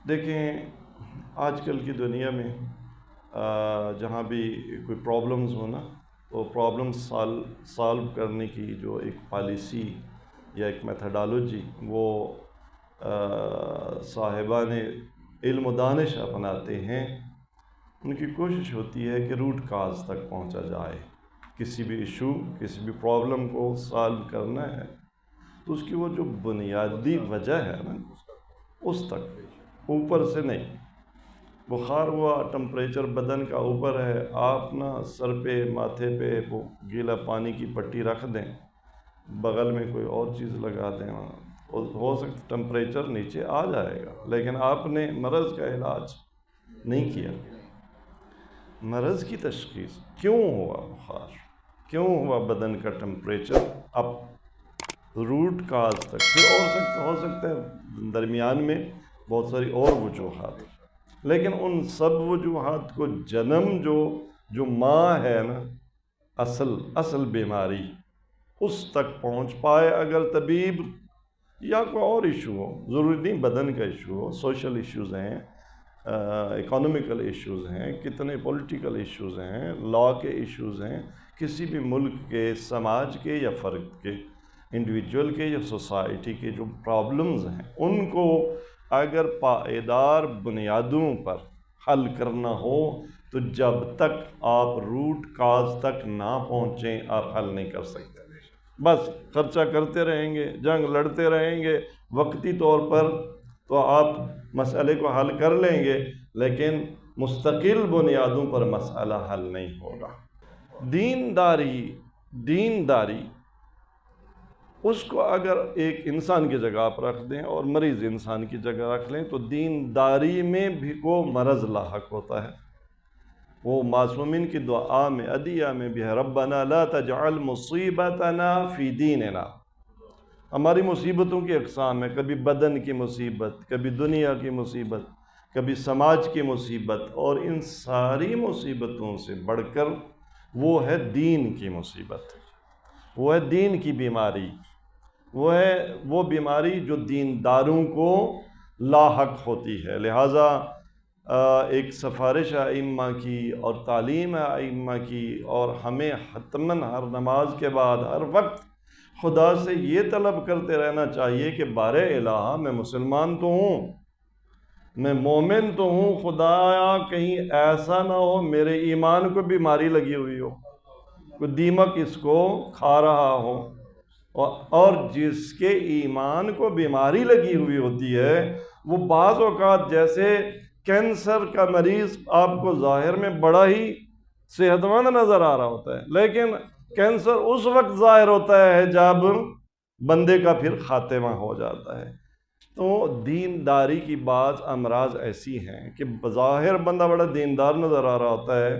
دیکھیں، آج کل کی دنیا میں جہاں بھی کوئی پرابلمز ہونا تو پرابلمز سالو کرنے کی جو ایک پالیسی یا ایک میتھڈالوجی وہ صاحبان علم و دانش اپناتے ہیں. ان کی کوشش ہوتی ہے کہ روٹ کاز تک پہنچا جائے. کسی بھی ایشو، کسی بھی پرابلم کو سالو کرنا ہے تو اس کی وہ جو بنیادی وجہ ہے نا، اس تک، اوپر سے نہیں. بخار ہوا، ٹمپریچر بدن کا اوپر ہے، آپ نا سر پہ، ماتھے پہ وہ گیلا پانی کی پٹی رکھ دیں، بغل میں کوئی اور چیز لگا دیں، ہو سکتا ٹمپریچر نیچے آ جائے گا، لیکن آپ نے مرض کا علاج نہیں کیا. مرض کی تشخیص کیوں ہوا بخار، کیوں ہوا بدن کا ٹمپریچر، اب روٹ کاز تک. پھر ہو سکتا ہے درمیان میں بہت ساری اور وجوہات، لیکن ان سب وجوہات کو جنم جو ماں ہے نا، اصل بیماری، اس تک پہنچ پائے اگر طبیب، یا کوئی اور ایشو ہو، ضروری نہیں بدن کا ایشو ہو، سوشل ایشوز ہیں، اکانومیکل ایشوز ہیں، کتنے پولیٹیکل ایشوز ہیں، لا کے ایشوز ہیں، کسی بھی ملک کے، سماج کے یا فرد کے، انڈیویجول کے یا سوسائٹی کے جو پرابلمز ہیں، ان کو اگر پائیدار بنیادوں پر حل کرنا ہو تو جب تک آپ روٹ کاز تک نہ پہنچیں آپ حل نہیں کر سکتے. بس خرچہ کرتے رہیں گے، جنگ لڑتے رہیں گے وقتی طور پر، تو آپ مسئلے کو حل کر لیں گے، لیکن مستقل بنیادوں پر مسئلہ حل نہیں ہوگا. دینداری اس کو اگر ایک انسان کی جگہ آپ رکھ دیں اور مریض انسان کی جگہ رکھ لیں تو دینداری میں بھی کو مرض لاحق ہوتا ہے. وہ معصومین کی دعا میں، ادعیہ میں بھی ہے، ربنا لا تجعل مصیبتنا فی دیننا. ہماری مصیبتوں کی اقسام ہے، کبھی بدن کی مصیبت، کبھی دنیا کی مصیبت، کبھی سماج کی مصیبت، اور ان ساری مصیبتوں سے بڑھ کر وہ ہے دین کی مصیبت، وہ ہے دین کی بیماری، وہ ہے وہ بیماری جو دینداروں کو لاحق ہوتی ہے. لہٰذا ایک سفارش ائمہ کی اور تعلیم ائمہ کی، اور ہمیں حتماً ہر نماز کے بعد ہر وقت خدا سے یہ طلب کرتے رہنا چاہیے کہ بارے الہ، میں مسلمان تو ہوں، میں مومن تو ہوں، خدایا کہیں ایسا نہ ہو میرے ایمان کو بیماری لگی ہوئی ہو، کوئی دیمک اس کو کھا رہا ہو. اور جس کے ایمان کو بیماری لگی ہوئی ہوتی ہے وہ بعض اوقات جیسے کینسر کا مریض آپ کو ظاہر میں بڑا ہی صحت مند نظر آ رہا ہوتا ہے، لیکن کینسر اس وقت ظاہر ہوتا ہے جب بندے کا پھر خاتمہ ہو جاتا ہے. تو دینداری کی بعض امراض ایسی ہیں کہ بظاہر بندہ بڑا دیندار نظر آ رہا ہوتا ہے،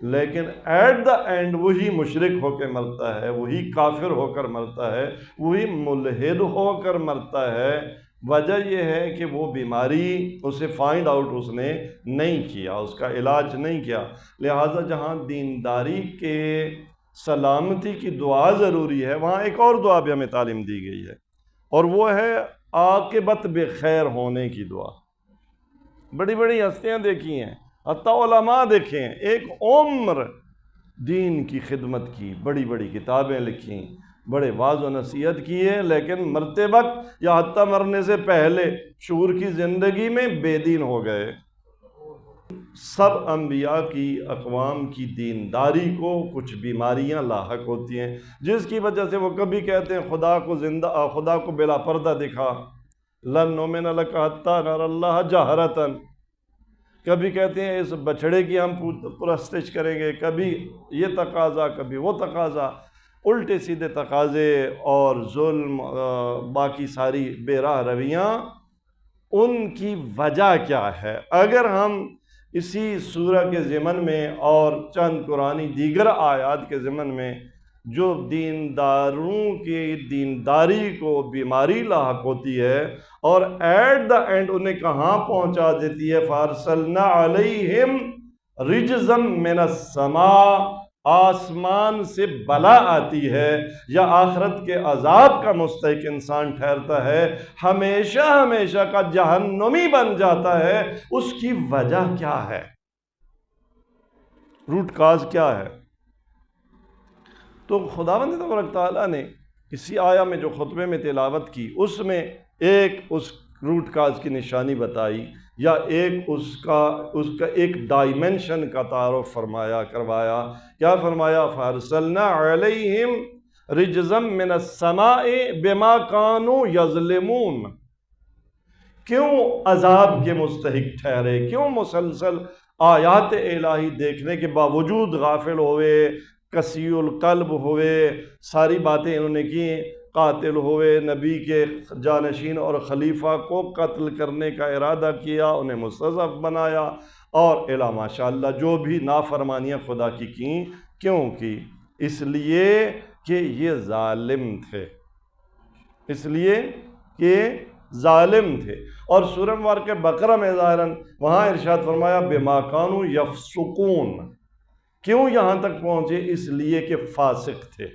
لیکن ایٹ دا اینڈ وہی مشرک ہو کے مرتا ہے، وہی کافر ہو کر مرتا ہے، وہی ملحد ہو کر مرتا ہے. وجہ یہ ہے کہ وہ بیماری اسے فائنڈ آؤٹ اس نے نہیں کیا، اس کا علاج نہیں کیا. لہٰذا جہاں دینداری کے سلامتی کی دعا ضروری ہے، وہاں ایک اور دعا بھی ہمیں تعلیم دی گئی ہے، اور وہ ہے عاقبت بخیر ہونے کی دعا. بڑی بڑی ہستیاں دیکھی ہیں، حتیٰ علماء دیکھیں، ایک عمر دین کی خدمت کی، بڑی بڑی کتابیں لکھیں، بڑے واعظ و نصیحت کیے، لیکن مرتے وقت یا حتیٰ مرنے سے پہلے شعور کی زندگی میں بے دین ہو گئے. سب انبیاء کی اقوام کی دینداری کو کچھ بیماریاں لاحق ہوتی ہیں، جس کی وجہ سے وہ کبھی کہتے ہیں خدا کو بلا پردہ دکھا، لن نؤمن لک حتی نری اللہ جہرۃ، کبھی کہتے ہیں اس بچڑے کی ہم پرستش کریں گے، کبھی یہ تقاضا، کبھی وہ تقاضا، الٹے سیدھے تقاضے اور ظلم، باقی ساری بے راہ رویاں. ان کی وجہ کیا ہے؟ اگر ہم اسی سورہ کے ضمن میں اور چند قرآنی دیگر آیات کے ضمن میں جو دینداروں کی دینداری کو بیماری لاحق ہوتی ہے اور ایٹ دا اینڈ انہیں کہاں پہنچا دیتی ہے، فَأَرْسَلْنَا عَلَيْهِمْ رِجْزًا مِّنَ السَّمَاءِ، آسمان سے بلا آتی ہے یا آخرت کے عذاب کا مستحق انسان ٹھہرتا ہے، ہمیشہ ہمیشہ کا جہنمی بن جاتا ہے، اس کی وجہ کیا ہے؟ روٹ کاز کیا ہے؟ تو خداوند تبارک تعالیٰ نے اسی آیہ میں جو خطبے میں تلاوت کی، اس میں ایک اس روٹ کاز کی نشانی بتائی، یا ایک اس کا ایک ڈائمنشن کا تعارف کروایا۔ کیا فرمایا؟ فَأَرْسَلْنَا عَلَيْهِمْ رِجْزًا مِّنَ السَّمَاءِ بِمَا كَانُوا يَظْلِمُونَ۔ کیوں عذاب کے مستحق ٹھہرے؟ کیوں مسلسل آیات الہی دیکھنے کے باوجود غافل ہوئے، قسی القلب ہوئے، ساری باتیں انہوں نے کی، قاتل ہوئے، نبی کے جانشین اور خلیفہ کو قتل کرنے کا ارادہ کیا، انہیں مستضعف بنایا، اور الا ماشاءاللہ جو بھی نافرمانیاں خدا کی کیں۔ کیوں کی؟ اس لیے کہ یہ ظالم تھے، اس لیے کہ ظالم تھے۔ اور سورہ مبارکہ بقرہ میں ظاہراً وہاں ارشاد فرمایا بما کانوا یفسقون۔ کیوں یہاں تک پہنچے؟ اس لیے کہ فاسق تھے۔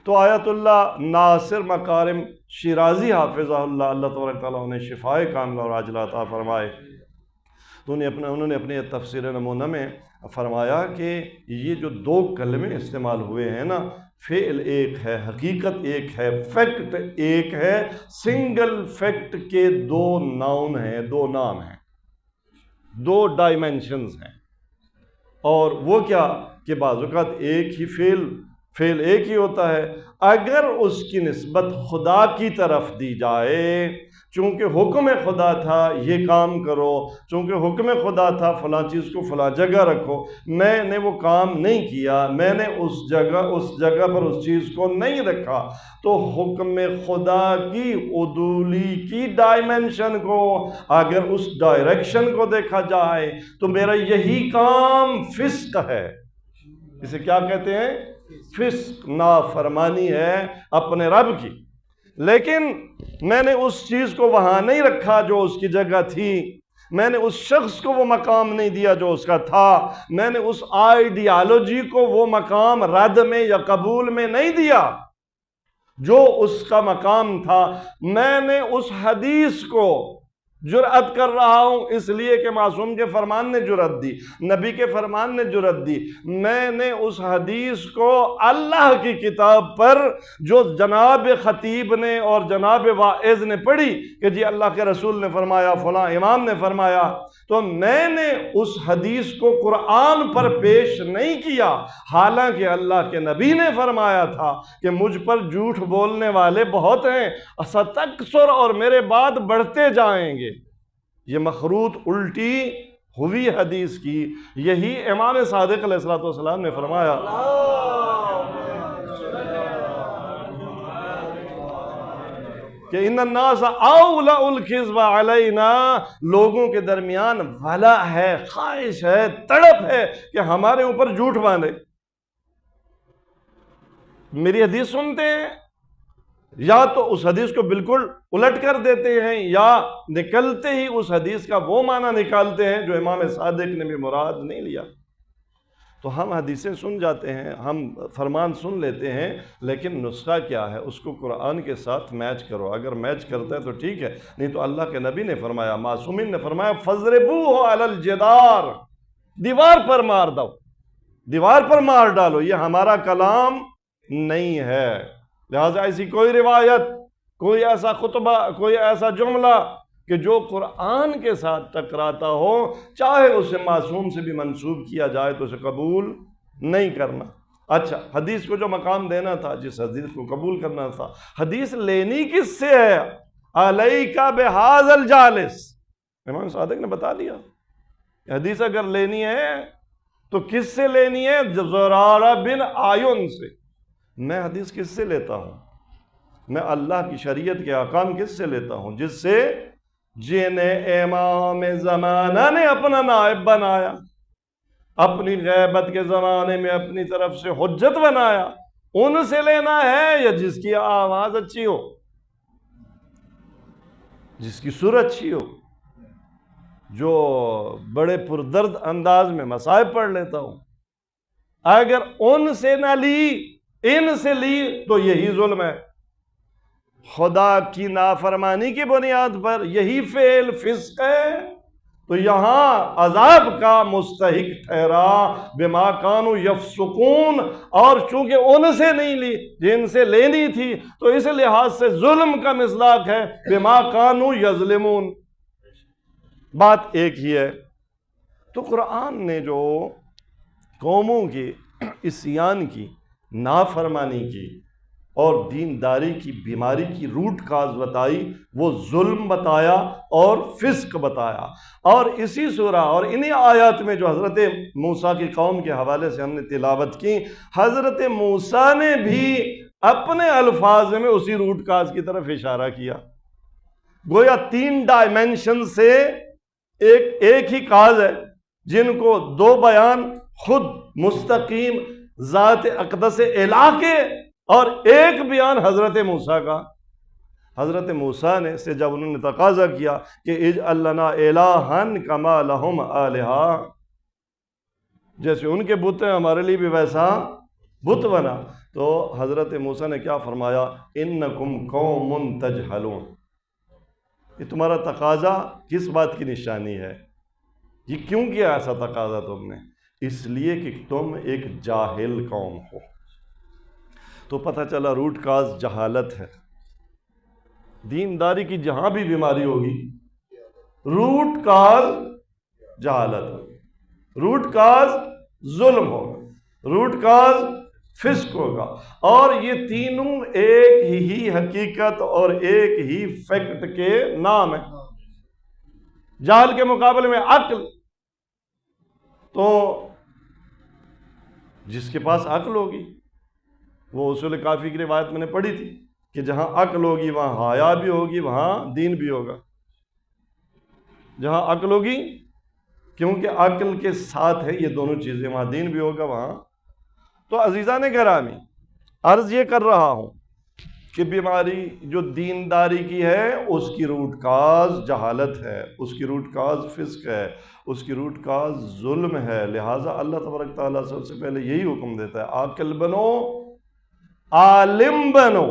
تو آیت اللہ ناصر مکارم شیرازی حافظہ اللہ، اللہ تبارک تعالیٰ انہیں شفائے کاملہ اور عاجلہ عطا فرمائے، تو انہوں نے اپنے تفسیر نمونہ میں فرمایا کہ یہ جو دو کلمے استعمال ہوئے ہیں نا، فعل ایک ہے، حقیقت ایک ہے، فیکٹ ایک ہے، سنگل فیکٹ کے دو ناؤن ہیں، دو نام ہیں، دو ڈائمنشنز ہیں۔ اور وہ کیا کہ بعض اوقات ایک ہی فعل ایک ہی ہوتا ہے، اگر اس کی نسبت خدا کی طرف دی جائے، چونکہ حکم خدا تھا یہ کام کرو، چونکہ حکم خدا تھا فلاں چیز کو فلاں جگہ رکھو، میں نے وہ کام نہیں کیا، میں نے اس جگہ پر اس چیز کو نہیں رکھا، تو حکم خدا کی عدولی کی ڈائمنشن کو اگر اس ڈائریکشن کو دیکھا جائے تو میرا یہی کام فسق ہے۔ اسے کیا کہتے ہیں؟ فسق، نافرمانی ہے اپنے رب کی۔ لیکن میں نے اس چیز کو وہاں نہیں رکھا جو اس کی جگہ تھی، میں نے اس شخص کو وہ مقام نہیں دیا جو اس کا تھا، میں نے اس آئیڈیالوجی کو وہ مقام رد میں یا قبول میں نہیں دیا جو اس کا مقام تھا، میں نے اس حدیث کو جرأت کر رہا ہوں اس لیے کہ معصوم کے فرمان نے جرأت دی، نبی کے فرمان نے جرأت دی، میں نے اس حدیث کو اللہ کی کتاب پر جو جناب خطیب نے اور جناب واعظ نے پڑھی کہ جی اللہ کے رسول نے فرمایا، فلاں امام نے فرمایا، تو میں نے اس حدیث کو قرآن پر پیش نہیں کیا، حالانکہ اللہ کے نبی نے فرمایا تھا کہ مجھ پر جھوٹ بولنے والے بہت ہیں، ستکثر، اور میرے بعد بڑھتے جائیں گے۔ یہ مخروط الٹی ہوئی حدیث کی یہی امام صادق علیہ السلام نے فرمایا۔ کہ ان الناس اولا الکذب علینا، لوگوں کے درمیان ولا ہے، خواہش ہے، تڑپ ہے کہ ہمارے اوپر جھوٹ باندھے۔ میری حدیث سنتے ہیں، یا تو اس حدیث کو بالکل الٹ کر دیتے ہیں، یا نکلتے ہی اس حدیث کا وہ معنی نکالتے ہیں جو امام صادق نے بھی مراد نہیں لیا۔ تو ہم حدیثیں سن جاتے ہیں، ہم فرمان سن لیتے ہیں، لیکن نسخہ کیا ہے؟ اس کو قرآن کے ساتھ میچ کرو، اگر میچ کرتا ہے تو ٹھیک ہے، نہیں تو اللہ کے نبی نے فرمایا، معصومین نے فرمایا فَضْرِبُوهُ عَلَى الْجِدَارِ، دیوار پر مار دو، دیوار پر مار ڈالو، یہ ہمارا کلام نہیں ہے۔ لہٰذا ایسی کوئی روایت، کوئی ایسا خطبہ، کوئی ایسا جملہ کہ جو قرآن کے ساتھ ٹکراتا ہو، چاہے اسے معصوم سے بھی منسوب کیا جائے تو اسے قبول نہیں کرنا۔ اچھا، حدیث کو جو مقام دینا تھا، جس حدیث کو قبول کرنا تھا، حدیث لینی کس سے ہے؟ علیکا بہذا الجالس، امام صادق نے بتا دیا، حدیث اگر لینی ہے تو کس سے لینی ہے؟ زرارہ بن آیون سے۔ میں حدیث کس سے لیتا ہوں؟ میں اللہ کی شریعت کے احکام کس سے لیتا ہوں؟ جس سے جنہیں امام زمانہ نے اپنا نائب بنایا، اپنی غیبت کے زمانے میں اپنی طرف سے حجت بنایا، ان سے لینا ہے، یا جس کی آواز اچھی ہو، جس کی سر اچھی ہو، جو بڑے پردرد انداز میں مصائب پڑھ لیتا ہوں؟ اگر ان سے نہ لی، ان سے لی تو یہی ظلم ہے۔ خدا کی نافرمانی کی بنیاد پر یہی فعل فسق ہے، تو یہاں عذاب کا مستحق ٹھہرا بما کانوا یفسقون، اور چونکہ ان سے نہیں لی، جن سے لینی تھی، تو اس لحاظ سے ظلم کا مصداق ہے بما کانوا یظلمون، بات ایک ہی ہے۔ تو قرآن نے جو قوموں کی عصیان کی، نافرمانی کی اور دینداری کی بیماری کی روٹ کاز بتائی، وہ ظلم بتایا اور فسق بتایا۔ اور اسی سورہ اور انہی آیات میں جو حضرت موسیٰ کی قوم کے حوالے سے ہم نے تلاوت کی، حضرت موسیٰ نے بھی اپنے الفاظ میں اسی روٹ کاز کی طرف اشارہ کیا۔ گویا 3 ڈائمنشن سے ایک ہی کاز ہے، جن کو 2 بیان خود مستقیم ذات اقدس الہ کے اور ایک بیان حضرت موسیٰ کا۔ حضرت موسیٰ نے سے جب انہوں نے تقاضا کیا کہ اجعل لنا الہا کما لہم آلہا، جیسے ان کے بت ہیں ہمارے لیے بھی ویسا بت بنا، تو حضرت موسیٰ نے کیا فرمایا؟ انکم قوم تجہلون، یہ تمہارا تقاضا کس بات کی نشانی ہے؟ یہ کیوں کیا ایسا تقاضا تم نے؟ اس لیے کہ تم ایک جاہل قوم ہو۔ تو پتہ چلا روٹ کاز جہالت ہے۔ دینداری کی جہاں بھی بیماری ہوگی، روٹ کاز جہالت ہوگی، روٹ کاز ظلم ہوگا، روٹ کاز فسق ہوگا، اور یہ تینوں ایک ہی حقیقت اور ایک ہی فیکٹ کے نام ہیں۔ جہل کے مقابلے میں عقل، تو جس کے پاس عقل ہوگی، وہ اصول کافی کی روایت میں نے پڑھی تھی کہ جہاں عقل ہوگی وہاں حیا بھی ہوگی، وہاں دین بھی ہوگا۔ جہاں عقل ہوگی، کیونکہ عقل کے ساتھ ہے یہ دونوں چیزیں، وہاں دین بھی ہوگا وہاں۔ تو عزیزان گرامی، عرض یہ کر رہا ہوں کہ بیماری جو دینداری کی ہے اس کی روٹ کاز جہالت ہے، اس کی روٹ کاز فسق ہے، اس کی روٹ کاز ظلم ہے۔ لہٰذا اللہ تبارک تعالیٰ سب سے پہلے یہی حکم دیتا ہے، عاقل بنو، عالم بنو۔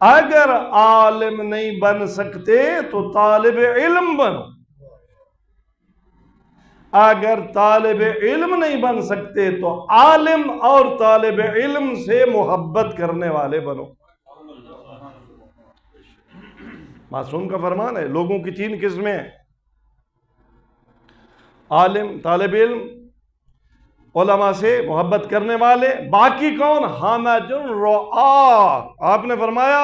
اگر عالم نہیں بن سکتے تو طالب علم بنو، اگر طالب علم نہیں بن سکتے تو عالم اور طالب علم سے محبت کرنے والے بنو۔ معصوم کا فرمان ہے، لوگوں کی 3 قسمیں ہیں، عالم، طالب علم، علماء سے محبت کرنے والے، باقی کون؟ حامد الرعاء۔ آپ نے فرمایا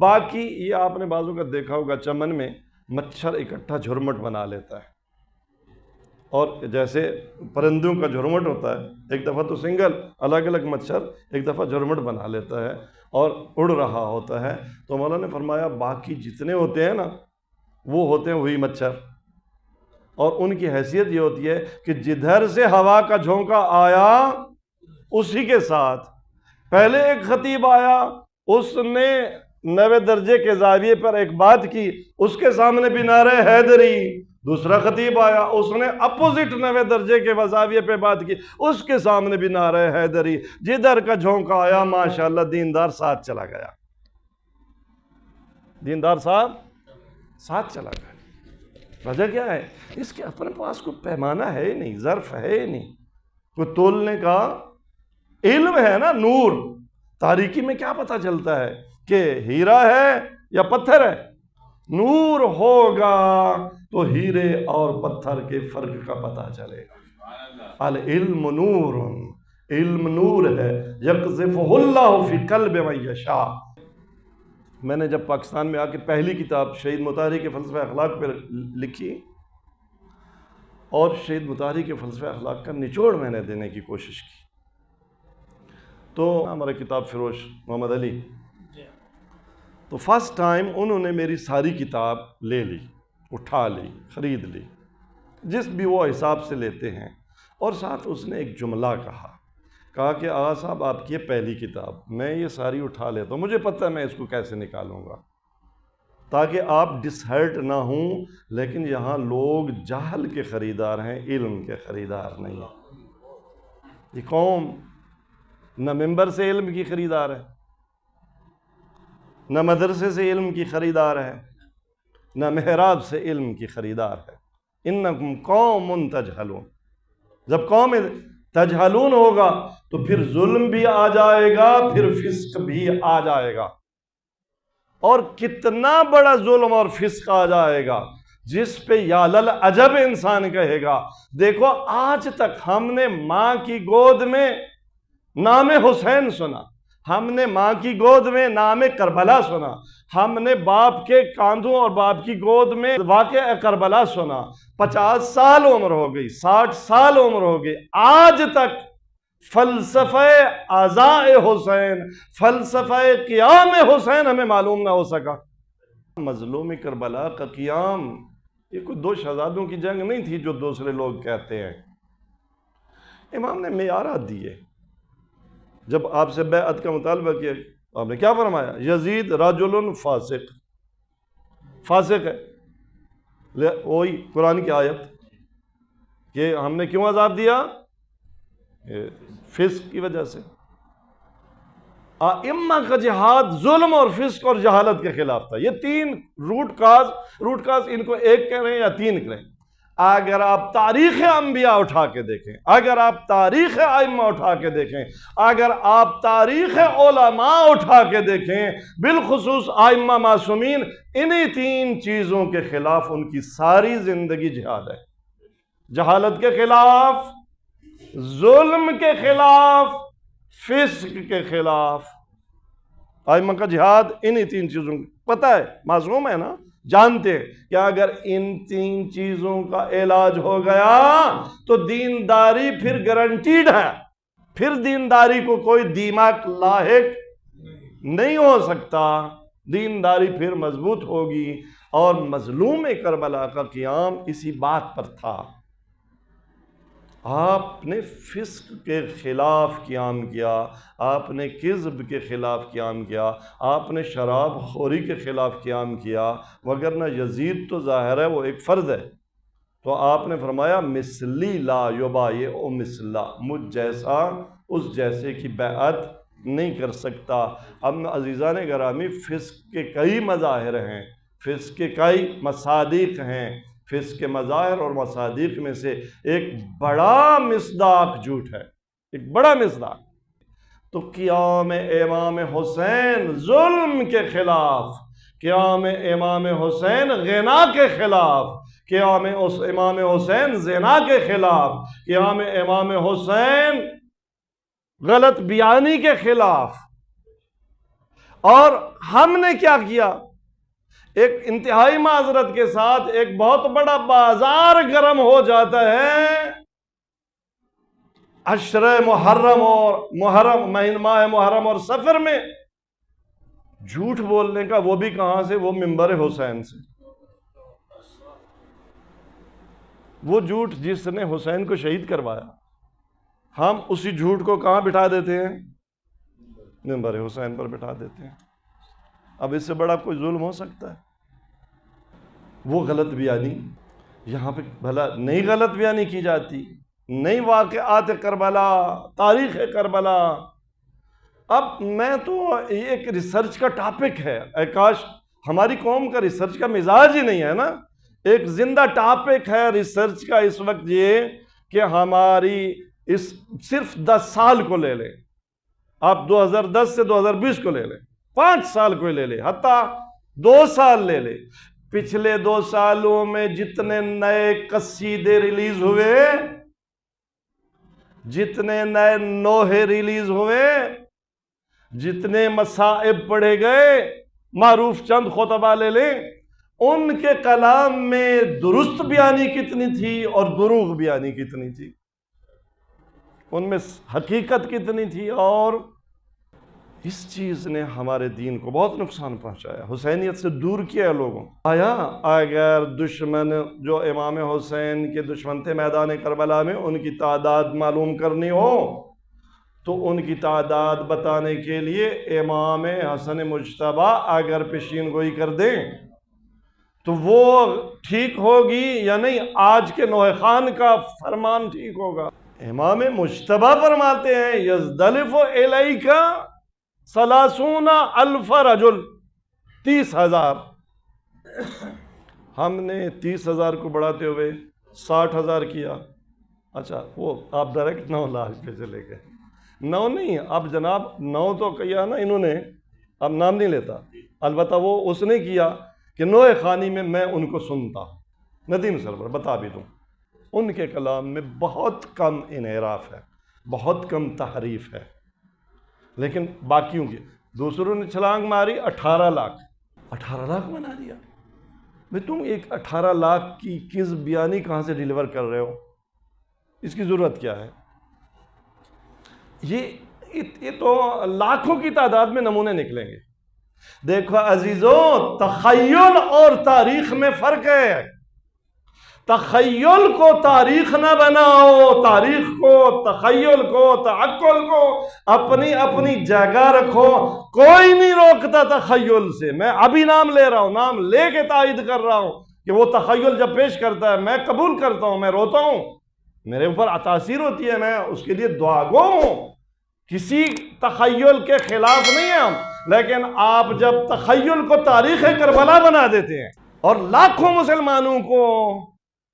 باقی، یہ آپ نے بعضوں کا دیکھا ہوگا، چمن میں مچھر اکٹھا جھرمٹ بنا لیتا ہے، اور جیسے پرندوں کا جھرمٹ ہوتا ہے، ایک دفعہ تو سنگل الگ الگ مچھر ایک دفعہ جھرمٹ بنا لیتا ہے اور اڑ رہا ہوتا ہے، تو مولانا نے فرمایا باقی جتنے ہوتے ہیں نا، وہ ہوتے ہیں وہی مچھر، اور ان کی حیثیت یہ ہوتی ہے کہ جدھر سے ہوا کا جھونکا آیا اسی کے ساتھ، پہلے ایک خطیب آیا، اس نے 90 درجے کے زاویے پر ایک بات کی، اس کے سامنے بھی نعرہ حیدری، دوسرا خطیب آیا، اس نے اپوزٹ 90 درجے کے زاویے پہ بات کی، اس کے سامنے بھی نعرہ حیدری، جدھر کا جھونکا آیا ماشاءاللہ دیندار ساتھ چلا گیا، دیندار صاحب ساتھ چلا گیا۔ وجہ کیا ہے؟ اس کے اپنے پاس کوئی پیمانہ ہے ہی نہیں، ظرف ہے ہی نہیں، کوئی تولنے کا علم ہے نا، نور۔ تاریکی میں کیا پتہ چلتا ہے کہ ہیرا ہے یا پتھر ہے؟ نور ہوگا تو ہیرے اور پتھر کے فرق کا پتہ چلے گا۔ العلم نور، علم نور ہے، یقذفہ اللہ فی قلب من یشاء۔ میں نے جب پاکستان میں آ کے پہلی کتاب شہید مطہری کے فلسفہ اخلاق پر لکھی، اور شہید مطہری کے فلسفہ اخلاق کا نچوڑ میں نے دینے کی کوشش کی، تو ہمارا کتاب فروش محمد علی، تو فرسٹ ٹائم انہوں نے میری ساری کتاب لے لی، اٹھا لی، خرید لی، جس بھی وہ حساب سے لیتے ہیں، اور ساتھ اس نے ایک جملہ کہا کہ آغا صاحب آپ کی یہ پہلی کتاب، میں یہ ساری اٹھا لیتا ہوں، مجھے پتہ ہے میں اس کو کیسے نکالوں گا تاکہ آپ ڈس ہرٹ نہ ہوں، لیکن یہاں لوگ جہل کے خریدار ہیں، علم کے خریدار نہیں ہیں۔ یہ قوم نہ ممبر سے علم کی خریدار ہے، نہ مدرسے سے علم کی خریدار ہے، نہ محراب سے علم کی خریدار ہے۔ انکم قوم تجہلون، جب قوم تجہلون ہوگا تو پھر ظلم بھی آ جائے گا، پھر فسق بھی آ جائے گا، اور کتنا بڑا ظلم اور فسق آ جائے گا جس پہ یا للعجب انسان کہے گا۔ دیکھو آج تک ہم نے ماں کی گود میں نام حسین سنا، ہم نے ماں کی گود میں نام کربلا سنا، ہم نے باپ کے کاندھوں اور باپ کی گود میں واقعہ کربلا سنا، 50 سال عمر ہو گئی، 60 سال عمر ہو گئی، آج تک فلسفہ ازاء حسین، فلسفہ قیام حسین ہمیں معلوم نہ ہو سکا۔ مظلوم کربلا کا قیام یہ کوئی دو شہزادوں کی جنگ نہیں تھی جو دوسرے لوگ کہتے ہیں۔ امام نے معیارات دیے، جب آپ سے بیعت کا مطالبہ کیا آپ نے کیا فرمایا؟ یزید رجل فاسق، فاسق ہے۔ وہی قرآن کی آیت کہ ہم نے کیوں عذاب دیا؟ فسق کی وجہ سے۔ ائمہ کا جہاد ظلم اور فسق اور جہالت کے خلاف تھا۔ یہ تین روٹ کاز ان کو ایک کہیں یا تین کہیں۔ اگر آپ تاریخ انبیاء اٹھا کے دیکھیں، اگر آپ تاریخ ائمہ اٹھا کے دیکھیں، اگر آپ تاریخ علماء اٹھا کے دیکھیں، بالخصوص ائمہ معصومین، انہی تین چیزوں کے خلاف ان کی ساری زندگی جہاد ہے۔ جہالت کے خلاف، ظلم کے خلاف، فسق کے خلاف۔ ائمہ کا جہاد انہی تین چیزوں پتہ ہے، معصوم ہے نا، جانتے ہیں کہ اگر ان تین چیزوں کا علاج ہو گیا تو دینداری پھر گارنٹیڈ ہے، پھر دینداری کو کوئی دیمک لاحق نہیں ہو سکتا، دینداری پھر مضبوط ہوگی۔ اور مظلوم کربلا کا قیام اسی بات پر تھا۔ آپ نے فسق کے خلاف قیام کیا، آپ نے کذب کے خلاف قیام کیا، آپ نے شراب خوری کے خلاف قیام کیا، وگرنہ یزید تو ظاہر ہے وہ ایک فرد ہے، تو آپ نے فرمایا مثلی لا یبایع مثلا، مجھ جیسا اس جیسے کی بیعت نہیں کر سکتا۔ اب عزیزان گرامی، فسق کے کئی مظاہر ہیں، فسق کے کئی مصادیق ہیں، فسق کے مظاہر اور مصادیق میں سے ایک بڑا مصداق جھوٹ ہے، ایک بڑا مصداق۔ تو قیام امام حسین ظلم کے خلاف، قیام امام حسین غنا کے خلاف، قیام امام حسین زنا کے خلاف، قیام امام حسین غلط بیانی کے خلاف۔ اور ہم نے کیا کیا؟ ایک انتہائی معذرت کے ساتھ ایک بہت بڑا بازار گرم ہو جاتا ہے عشر محرم اور ماہ محرم اور سفر میں، جھوٹ بولنے کا، وہ بھی کہاں سے؟ وہ منبر حسین سے۔ وہ جھوٹ جس نے حسین کو شہید کروایا، ہم اسی جھوٹ کو کہاں بٹھا دیتے ہیں؟ منبر حسین پر بٹھا دیتے ہیں۔ اب اس سے بڑا کوئی ظلم ہو سکتا ہے؟ وہ غلط بیانی یہاں پہ بھلا نئی غلط بیانی کی جاتی، نئی واقعات کربلا، تاریخ کربلا۔ اب میں تو ایک ریسرچ کا ٹاپک ہے، کاش ہماری قوم کا ریسرچ کا مزاج ہی نہیں ہے نا، ایک زندہ ٹاپک ہے ریسرچ کا اس وقت یہ کہ ہماری اس صرف 10 سال کو لے لیں، آپ 2010 سے 2020 کو لے لیں، 5 سال کو لے لیں، حتیٰ 2 سال لے لیں، پچھلے 2 سالوں میں جتنے نئے قصیدے ریلیز ہوئے، جتنے نئے نوحے ریلیز ہوئے، جتنے مصائب پڑھے گئے، معروف چند خطبہ لے لیں، ان کے کلام میں درست بیانی کتنی تھی اور دروغ بیانی کتنی تھی، ان میں حقیقت کتنی تھی۔ اور اس چیز نے ہمارے دین کو بہت نقصان پہنچایا، حسینیت سے دور کیا لوگوں۔ آیا اگر دشمن جو امام حسین کے دشمن تھے میدان کربلا میں، ان کی تعداد معلوم کرنی ہو تو ان کی تعداد بتانے کے لیے امام حسن مجتبیٰ اگر پیشین گوئی کر دیں تو وہ ٹھیک ہوگی یا نہیں؟ آج کے نوح خان کا فرمان ٹھیک ہوگا؟ امام مجتبی فرماتے ہیں یزدلف الیک 30,000 رجل، 30,000. ہم نے 30,000 کو بڑھاتے ہوئے 60,000 کیا. اچھا وہ آپ ڈائریکٹ 9 لاکھ پہ چلے گئے. 9 نہیں، اب جناب 9 تو کیا نا انہوں نے، اب نام نہیں لیتا، البتہ وہ اس نے کیا کہ نوح خانی میں ان کو سنتا ہوں. ندیم سرور بتا بھی دوں، ان کے کلام میں بہت کم انحراف ہے، بہت کم تحریف ہے، لیکن باقیوں کی دوسروں نے چھلانگ ماری 18 لاکھ. 18 لاکھ بنا دیا. بھئی تم ایک 18 لاکھ کی کذب بیانی کہاں سے ڈیلیور کر رہے ہو؟ اس کی ضرورت کیا ہے؟ یہ تو لاکھوں کی تعداد میں نمونے نکلیں گے. دیکھو عزیزوں، تخیل اور تاریخ میں فرق ہے. تخیل کو تاریخ نہ بناؤ، تاریخ کو، تخیل کو، تعقل کو اپنی اپنی جگہ رکھو. کوئی نہیں روکتا تخیل سے. میں ابھی نام لے رہا ہوں، نام لے کے تائید کر رہا ہوں کہ وہ تخیل جب پیش کرتا ہے میں قبول کرتا ہوں، میں روتا ہوں، میرے اوپر تاثیر ہوتی ہے، میں اس کے لیے دعا گو ہوں. کسی تخیل کے خلاف نہیں ہیں ہم، لیکن آپ جب تخیل کو تاریخ کربلا بنا دیتے ہیں اور لاکھوں مسلمانوں کو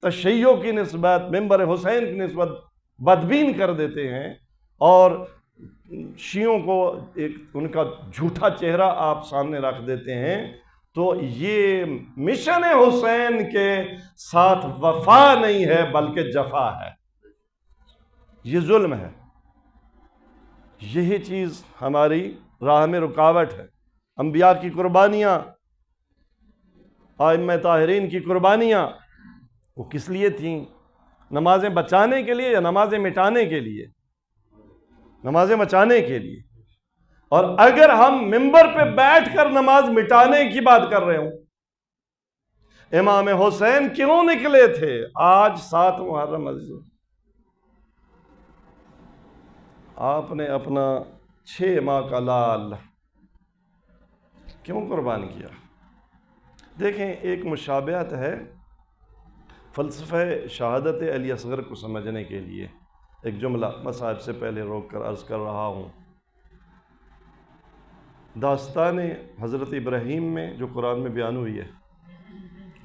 تشیع کی نسبت، ممبر حسین کی نسبت بدبین کر دیتے ہیں اور شیعوں کو ایک ان کا جھوٹا چہرہ آپ سامنے رکھ دیتے ہیں، تو یہ مشن حسین کے ساتھ وفا نہیں ہے بلکہ جفا ہے. یہ ظلم ہے. یہی چیز ہماری راہ میں رکاوٹ ہے. انبیاء کی قربانیاں، ائمہ طاہرین کی قربانیاں، وہ کس لیے تھیں؟ نمازیں بچانے کے لیے یا نمازیں مٹانے کے لیے؟ نمازیں بچانے کے لیے. اور اگر ہم ممبر پہ بیٹھ کر نماز مٹانے کی بات کر رہے ہوں، امام حسین کیوں نکلے تھے؟ آج 7 محرم عزیزوں، آپ نے اپنا 6 ماہ کا لال کیوں قربان کیا؟ دیکھیں، ایک مشابہت ہے فلسفہ شہادت علی اصغر کو سمجھنے کے لیے. ایک جملہ میں صاحب سے پہلے روک کر عرض کر رہا ہوں. داستان حضرت ابراہیم میں جو قرآن میں بیان ہوئی ہے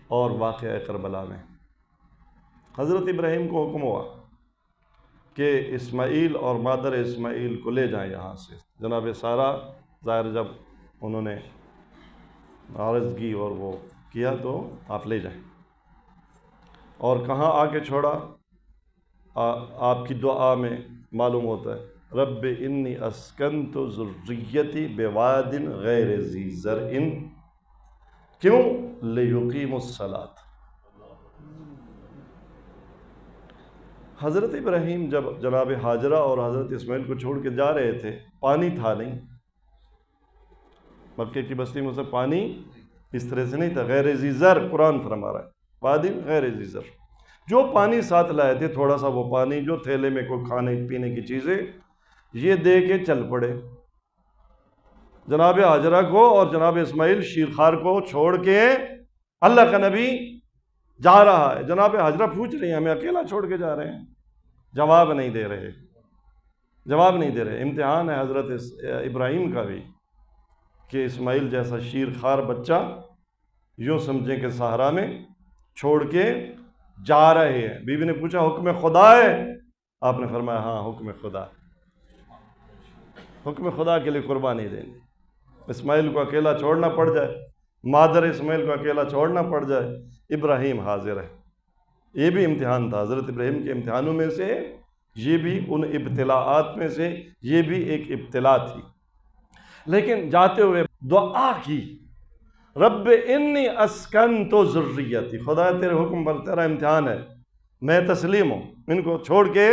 اور واقعہ کربلا میں، حضرت ابراہیم کو حکم ہوا کہ اسماعیل اور مادر اسماعیل کو لے جائیں یہاں سے. جناب سارہ ظاہر جب انہوں نے عرض کی اور وہ کیا تو آپ لے جائیں. اور کہاں آ کے چھوڑا؟ آپ کی دعا میں معلوم ہوتا ہے، رب انی اسکنت ذریتی بواد غیر ذی زرع کیوں؟ لیقیموا الصلاۃ. حضرت ابراہیم جب جناب ہاجرہ اور حضرت اسماعیل کو چھوڑ کے جا رہے تھے، پانی تھا نہیں. مکے کی بستی میں سے پانی اس طرح سے نہیں تھا. غیر ذی زرع قرآن فرما رہا ہے، وادی غیر ذی زرع. جو پانی ساتھ لائے تھے، تھوڑا سا وہ پانی، جو تھیلے میں کوئی کھانے پینے کی چیزیں، یہ دے کے چل پڑے. جناب ہاجرہ کو اور جناب اسماعیل شیرخوار کو چھوڑ کے اللہ کا نبی جا رہا ہے. جناب ہاجرہ پوچھ رہی ہیں ہمیں اکیلا چھوڑ کے جا رہے ہیں؟ جواب نہیں دے رہے، جواب نہیں دے رہے. امتحان ہے حضرت ابراہیم کا بھی کہ اسماعیل جیسا شیرخوار بچہ یوں سمجھیں کہ صحرا میں چھوڑ کے جا رہے ہیں. بیوی نے پوچھا حکم خدا ہے؟ آپ نے فرمایا ہاں حکم خدا. حکم خدا کے لیے قربانی دینی. اسماعیل کو اکیلا چھوڑنا پڑ جائے، مادر اسماعیل کو اکیلا چھوڑنا پڑ جائے، ابراہیم حاضر ہے. یہ بھی امتحان تھا حضرت ابراہیم کے امتحانوں میں سے، یہ بھی ان ابتلاءات میں سے یہ بھی ایک ابتلا تھی. لیکن جاتے ہوئے دعا کی، رب انی اسکنت ذریتی، خدا تیرے حکم پر تیرا امتحان ہے، میں تسلیم ہوں، ان کو چھوڑ کے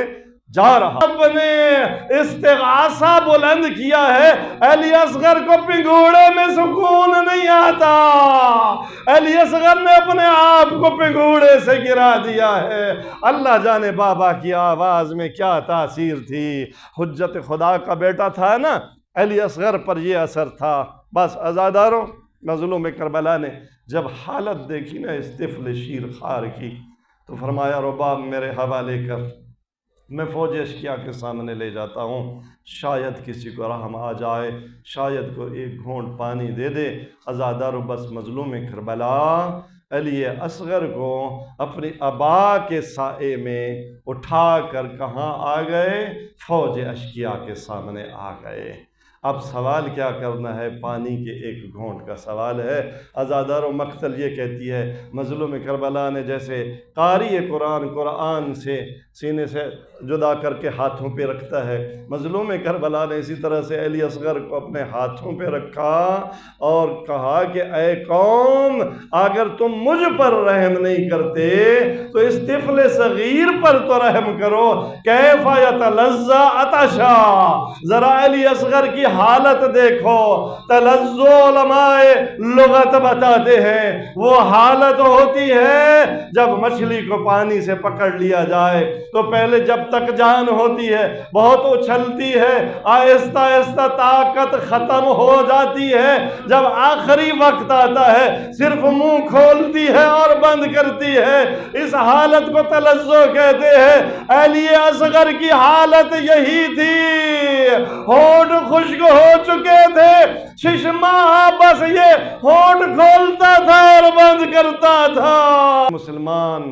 جا رہا. رب نے استغاثہ بلند کیا ہے. علی اصغر کو پنگوڑے میں سکون نہیں آتا، علی اصغر نے اپنے آپ کو پنگوڑے سے گرا دیا ہے. اللہ جانے بابا کی آواز میں کیا تاثیر تھی. حجت خدا کا بیٹا تھا نا، علی اصغر پر یہ اثر تھا. بس عزاداروں، مظلوم کربلا نے جب حالت دیکھی نا اس طفل شیرخوار کی، تو فرمایا رباب میرے حوالے کر، میں فوج اشکیا کے سامنے لے جاتا ہوں، شاید کسی کو رحم آ جائے، شاید کو ایک گھونٹ پانی دے دے۔ عزادارو بس مظلوم کربلا علی اصغر کو اپنی ابا کے سائے میں اٹھا کر کہاں آ گئے؟ فوج اشکیا کے سامنے آ گئے۔ اب سوال کیا کرنا ہے؟ پانی کے ایک گھونٹ کا سوال ہے۔ عزادارو مقتل یہ کہتی ہے، مظلوم کربلا نے جیسے قاری قرآن سے سینے سے جدا کر کے ہاتھوں پہ رکھتا ہے، مظلوم کربلا نے اسی طرح سے علی اصغر کو اپنے ہاتھوں پہ رکھا اور کہا کہ اے قوم، اگر تم مجھ پر رحم نہیں کرتے تو اس طفل صغیر پر تو رحم کرو۔ کیف یتلظی عطشا، ذرا علی اصغر کی حالت دیکھو۔ تلظو علماء لغت بتاتے ہیں وہ حالت ہوتی ہے جب مچھلی کو پانی سے پکڑ لیا جائے تو پہلے جب تک جان ہوتی ہے بہت اچھلتی ہے، آہستہ آہستہ طاقت ختم ہو جاتی ہے، جب آخری وقت آتا ہے صرف منہ کھولتی ہے اور بند کرتی ہے۔ اس حالت کو تلظو کہتے ہیں۔ علی اصغر کی حالت یہی تھی، ہونٹ خشک ہو چکے تھے، چشمہ بس یہ ہونٹ کھولتا تھا اور بند کرتا تھا۔ مسلمان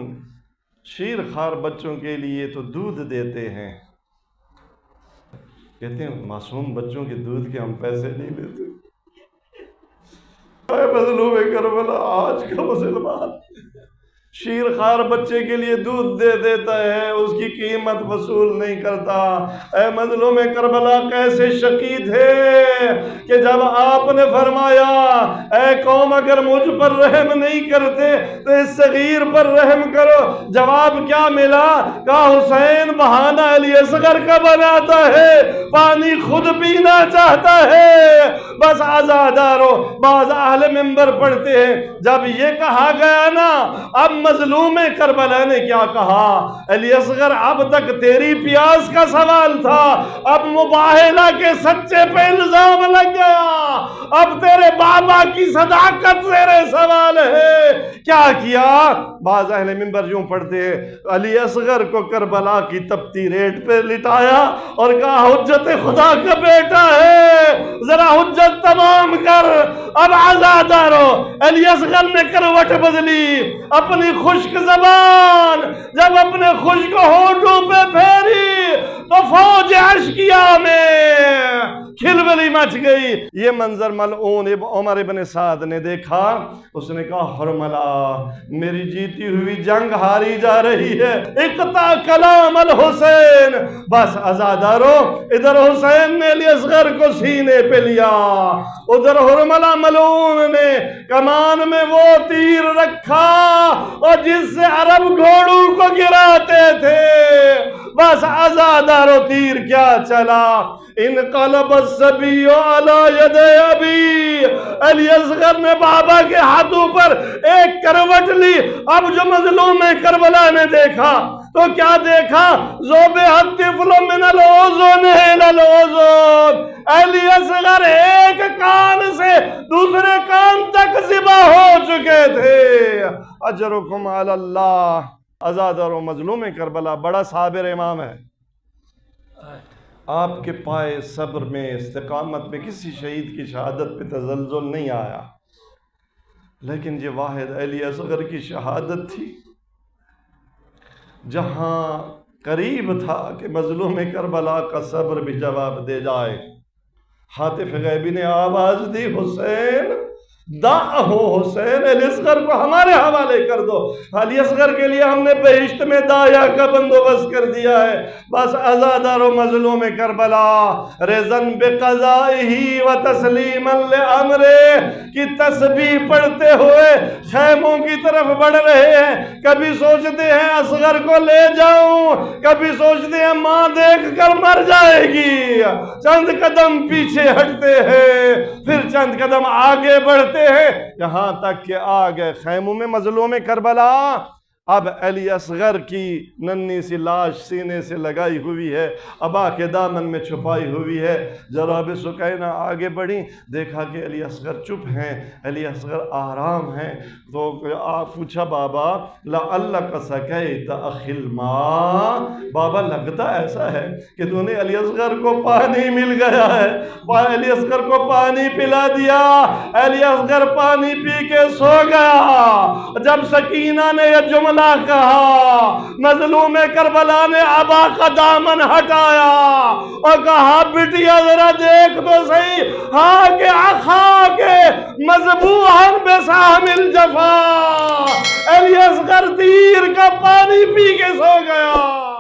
شیر خوار بچوں کے لیے تو دودھ دیتے ہیں، کہتے ہیں معصوم بچوں کے دودھ کے ہم پیسے نہیں لیتے۔ اے مظلوم کربلا، آج کا مسلمان شیر خوار بچے کے لیے دودھ دے دیتا ہے، اس کی قیمت وصول نہیں کرتا۔ اے مظلوم کربلا کیسے شقی تھے کہ جب آپ نے فرمایا اے قوم اگر مجھ پر رحم نہیں کرتے تو اس صغیر پر رحم کرو، جواب کیا ملا؟ کہا حسین بہانہ علی اصغر کا بناتا ہے، پانی خود پینا چاہتا ہے۔ بس عزادارو بعض اہل منبر پڑھتے ہیں جب یہ کہا گیا نا، اب مظلوم کربلا نے کیا کہا؟ علی اصغر اب تک تیری پیاس کا سوال تھا، اب مباہلہ کے سچے پہ الزام لگ گیا، اب تیرے بابا کی صداقت زیر سوال ہے۔ کیا کیا؟ بعض اہل منبر یوں پڑھتے ہیں علی اصغر کو کربلا کی تپتی ریت پہ لٹایا اور کہا حجت خدا کا بیٹا ہے، ذرا حجت تمام کر۔ اب عزادارو علی اصغر نے کروٹ بدلی، اپنی خشک زبان جب اپنے خشک ہونٹوں پہ پھیری تو فوج اشکیا میں کھلبلی مچ گئی۔ یہ منظر ملعون عمر ابن سعد نے دیکھا، اس نے کہا حرملا میری جیتی ہوئی جنگ ہاری جا رہی ہے، اقطع کلام الحسین۔ بس عزادارو ادھر حسین نے علی اصغر کو سینے پہ لیا، ادھر حرملا ملعون نے کمان میں وہ تیر رکھا اور جس سے عرب گھوڑوں کو گراتے تھے۔ بس عزادارو تیر کیا چلا؟ انقلب الصبی علی ید ابی، علی اصغر نے بابا کے ہاتھوں پر ایک کروٹ لی۔ اب جو مظلوم کربلا نے دیکھا تو کیا دیکھا؟ ذوبح الطفل من الاذن الی الاذن، علی اصغر ایک کان سے دوسرے کان تک ذبح ہو چکے تھے۔ اجرکم علی اللہ۔ عزادارو مظلوم کربلا بڑا صابر امام ہے، آپ کے پائے صبر میں استقامت میں کسی شہید کی شہادت پہ تزلزل نہیں آیا، لیکن یہ واحد علی اصغر کی شہادت تھی جہاں قریب تھا کہ مظلوم کربلا کا صبر بھی جواب دے جائے۔ حاطف غیبی نے آواز دی حسین دعہو، حسین علی اصغر کو ہمارے حوالے کر دو، علی اصغر کے لیے ہم نے بہشت میں دایا کا بندوبست کر دیا ہے۔ بس عزادارو مظلوم کربلا رضن بقضائہ و تسلیما لامرہ کی تسبیح پڑھتے ہوئے خیموں کی طرف بڑھ رہے ہیں۔ کبھی سوچتے ہیں اصغر کو لے جاؤں، کبھی سوچتے ہیں ماں دیکھ کر مر جائے گی، چند قدم پیچھے ہٹتے ہیں پھر چند قدم آگے بڑھتے ہیں، یہاں تک کہ آ گئے خیموں میں مظلوم کربلا اب علی اصغر کی ننھی سی لاش سینے سے لگائی ہوئی ہے، ابا کے دامن میں چھپائی ہوئی ہے۔ جناب سکینہ آگے بڑھی، دیکھا کہ علی اصغر چپ ہیں، علی اصغر آرام ہیں، تو پوچھا بابا لعلک سقیت اخی الماء، بابا لگتا ایسا ہے کہ تو نے علی اصغر کو پانی مل گیا ہے، علی اصغر کو پانی پلا دیا۔ علی اصغر پانی پی کے سو گیا۔ جب سکینہ نے یہ جملہ کہا، مظلوم کربلا نے ابا کا دامن ہٹایا اور کہا بٹیا ذرا دیکھ تو صحیح، ہاں کہ اخا کے مذبوحاً بسہم الجفا، علی اصغر تیر کا پانی پی کے سو گیا۔